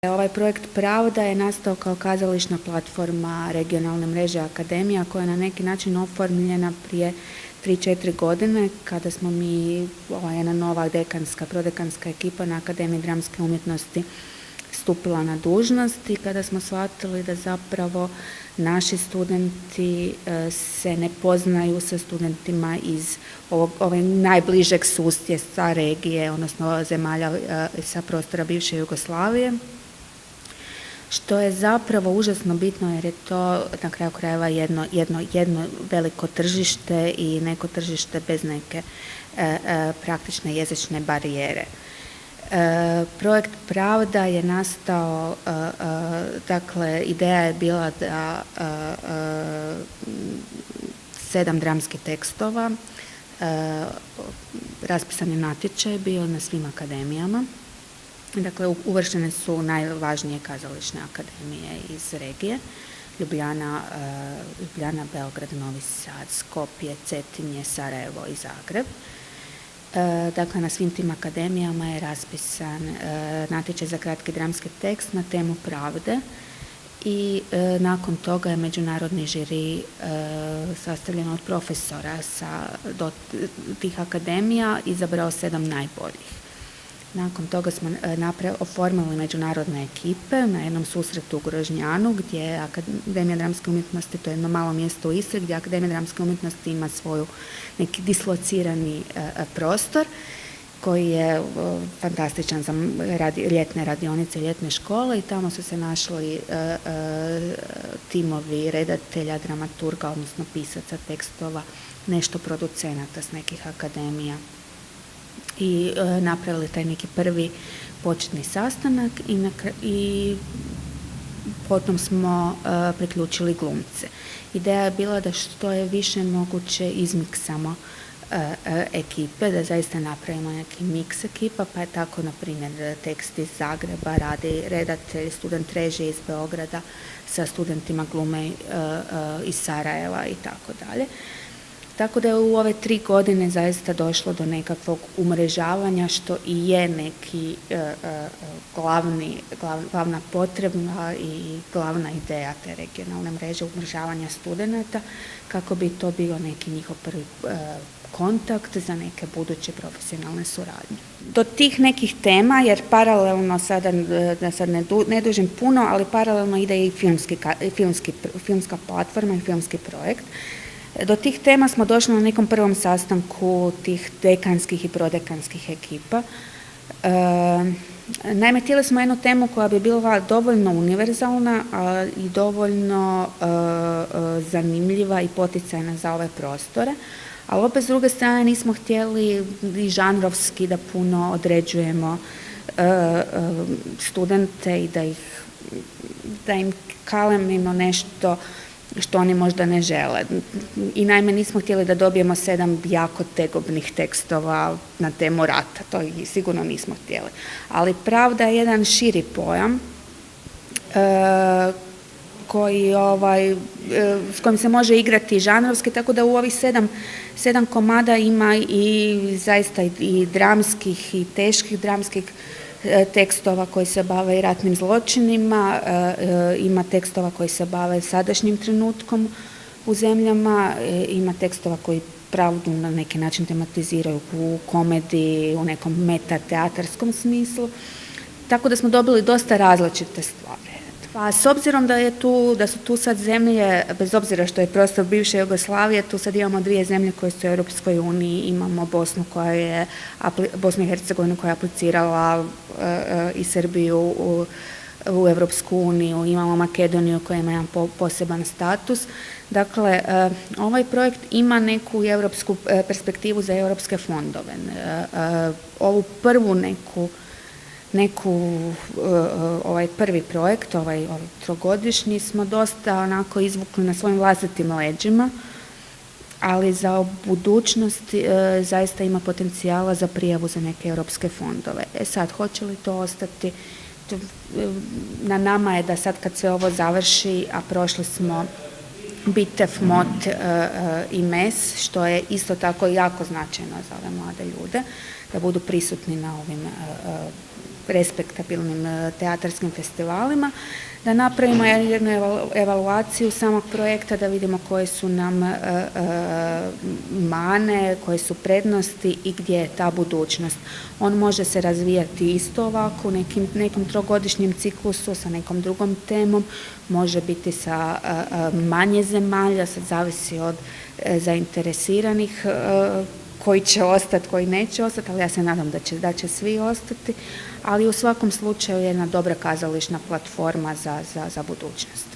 Ovaj projekt Pravda je nastao kao kazališna platforma regionalne mreže akademija koja je na neki način oformljena prije 3-4 godine kada smo mi, jedna nova prodekanska ekipa na Akademiji dramske umjetnosti stupila na dužnost i kada smo shvatili da zapravo naši studenti se ne poznaju sa studentima iz ove najbližeg susjedstva regije, odnosno zemalja sa prostora bivše Jugoslavije, što je zapravo užasno bitno jer je to na kraju krajeva jedno veliko tržište i neko tržište bez neke praktične jezične barijere. Projekt Pravda je nastao, dakle, ideja je bila da 7 dramskih tekstova, raspisan je natječaj bio na svim akademijama. Dakle, uvrštene su najvažnije kazališne akademije iz regije, Ljubljana, Beograd, Novi Sad, Skopje, Cetinje, Sarajevo i Zagreb. Dakle, na svim tim akademijama je raspisan natječaj za kratki dramski tekst na temu pravde i nakon toga je međunarodni žiri sastavljen od profesora do tih akademija izabrao 7 najboljih. Nakon toga smo oformili međunarodne ekipe na jednom susretu u Grožnjanu gdje je Akademija dramske umjetnosti, to je jedno malo mjesto u Istri, gdje Akademija dramske umjetnosti ima svoju neki dislocirani prostor koji je fantastičan za ljetne radionice i ljetne škole i tamo su se našli timovi redatelja, dramaturga, odnosno pisaca tekstova, nešto producenata s nekih akademija. I napravili taj neki prvi početni sastanak i potom smo priključili glumce. Ideja je bila da što je više moguće izmiksamo ekipe, da zaista napravimo neki miks ekipa, pa je tako, na primjer, tekst iz Zagreba radi redatelj, student režije iz Beograda sa studentima glume iz Sarajeva i tako dalje. Tako da je u ove 3 godine zaista došlo do nekakvog umrežavanja, što i je neki glavna potreba i glavna ideja te regionalne mreže, umrežavanja studenata, kako bi to bio neki njihov prvi kontakt za neke buduće profesionalne suradnje. Do tih nekih tema, jer paralelno sada, da sad ne dužim puno, ali paralelno ide i filmska platforma i filmski projekt. Do tih tema smo došli na nekom prvom sastanku tih dekanskih i prodekanskih ekipa. Naime, htjeli smo jednu temu koja bi bila dovoljno univerzalna i dovoljno zanimljiva i poticajna za ove prostore, ali opet s druge strane nismo htjeli i žanrovski da puno određujemo studente i da im kalemimo nešto što oni možda ne žele. I naime nismo htjeli da dobijemo 7 jako tegobnih tekstova na temu rata, to sigurno nismo htjeli. Ali pravda je jedan širi pojam s kojim se može igrati žanrovski, tako da u ovih 7 komada ima i zaista i dramskih i teških dramskih tekstova koji se bave i ratnim zločinima, ima tekstova koji se bave sadašnjim trenutkom u zemljama, ima tekstova koji pravdu na neki način tematiziraju u komediji, u nekom metateatarskom smislu, tako da smo dobili dosta različite stvari. Pa s obzirom da su tu sad zemlje, bez obzira što je prostor bivše Jugoslavije, tu sad imamo 2 zemlje koje su u Europskoj uniji, imamo Bosnu i Hercegovinu koja je aplicirala i Srbiju u Europsku uniju, imamo Makedoniju koja ima jedan poseban status. Dakle, ovaj projekt ima neku europsku perspektivu za europske fondove. Ovu prvu ovaj prvi projekt, ovaj 3-godišnji, smo dosta onako izvukli na svojim vlastitim leđima, ali za budućnost zaista ima potencijala za prijavu za neke europske fondove. Sad, hoće li to ostati? Na nama je da sad kad sve ovo završi, a prošli smo Bitev, Mot i MES, što je isto tako jako značajno za ove mlade ljude, da budu prisutni na ovim respektabilnim teatarskim festivalima, da napravimo jednu evaluaciju samog projekta, da vidimo koje su nam mane, koje su prednosti i gdje je ta budućnost. On može se razvijati isto ovako u nekim trogodišnjem ciklusu sa nekom drugom temom, može biti sa manje zemalja, sad zavisi od zainteresiranih koji će ostati, koji neće ostati, ali ja se nadam da će svi ostati, ali u svakom slučaju jedna dobra kazališna platforma za budućnost.